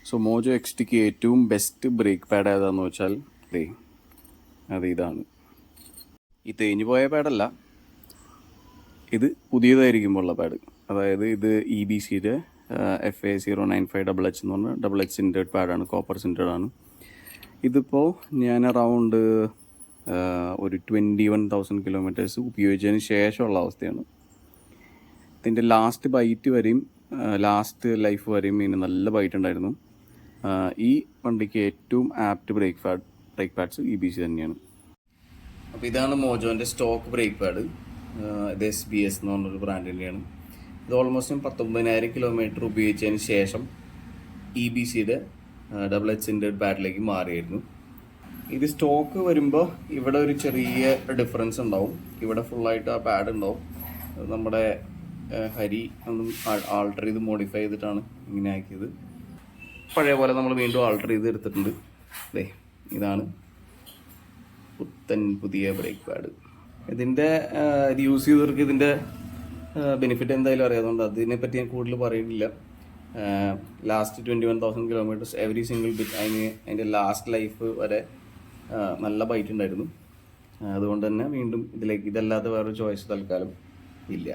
So mojo എക്സ്ടിക്ക് ഏറ്റവും best brake pad ഏതാണെന്ന് വെച്ചാൽ ഇതാണ്. ഈ തേഞ്ഞു പോയ പാഡല്ല, ഇത് പുതിയതായിരിക്കുമ്പോൾ ഉള്ള പാഡ്. അതായത് ഇത് EBCയുടെ FA095HH എന്ന് പറഞ്ഞാൽ ഡബിൾ എച്ച് സിൻറ്റേഡ് പാഡാണ്, കോപ്പർ സിൻറ്റേഡ് ആണ്. ഇതിപ്പോൾ ഞാൻ അറൗണ്ട് ഒരു 21,000 കിലോമീറ്റേഴ്സ് ഉപയോഗിച്ചതിന് ശേഷമുള്ള അവസ്ഥയാണ്. ഇതിൻ്റെ ലാസ്റ്റ് ബൈറ്റ് വരെയും ലാസ്റ്റ് ലൈഫ് വരെയും ഇതിന് നല്ല ബൈറ്റ് ഉണ്ടായിരുന്നു. ഈ വണ്ടിക്ക് ഏറ്റവും ആപ്റ്റ് ബ്രേക്ക് പാഡ്സ് EBC തന്നെയാണ്. അപ്പോൾ ഇതാണ് മോജോൻ്റെ സ്റ്റോക്ക് ബ്രേക്ക് പാഡ്. ഇത് SBS എന്ന് പറഞ്ഞൊരു ബ്രാൻഡിൻ്റെയാണ്. ഇത് ഓൾമോസ്റ്റ് 19,000 കിലോമീറ്റർ ഉപയോഗിച്ചതിന് ശേഷം EBCയുടെ ഡബിൾ എച്ച് സിൻറ്റേഡ് പാഡിലേക്ക് മാറിയായിരുന്നു. ഇത് സ്റ്റോക്ക് വരുമ്പോൾ ഇവിടെ ഒരു ചെറിയ ഡിഫറൻസ് ഉണ്ടാവും. ഇവിടെ ഫുള്ളായിട്ട് ആ പാഡ് ഉണ്ടാവും. നമ്മുടെ ഹരി ഒന്നും ആൾട്ടർ ചെയ്ത് മോഡിഫൈ ചെയ്തിട്ടാണ് ഇങ്ങനെ ആക്കിയത്. പഴയ പോലെ നമ്മൾ വീണ്ടും ആൾട്ടർ ചെയ്ത് എടുത്തിട്ടുണ്ട്. ഇതാണ് പുതിയ ബ്രേക്ക് പാഡ്. ഇത് യൂസ് ചെയ്തവർക്ക് ഇതിൻ്റെ ബെനിഫിറ്റ് എന്തായാലും അറിയാതുകൊണ്ട് അതിനെപ്പറ്റി ഞാൻ കൂടുതൽ പറയുന്നില്ല. Last 21,000 kilometres every single bit അതിൻ്റെ ലാസ്റ്റ് ലൈഫ് വരെ നല്ല ബൈറ്റ് ഉണ്ടായിരുന്നു. അതുകൊണ്ട് തന്നെ വീണ്ടും ഇതല്ലാതെ വേറൊരു ചോയ്സ് തൽക്കാലം ഇല്ല.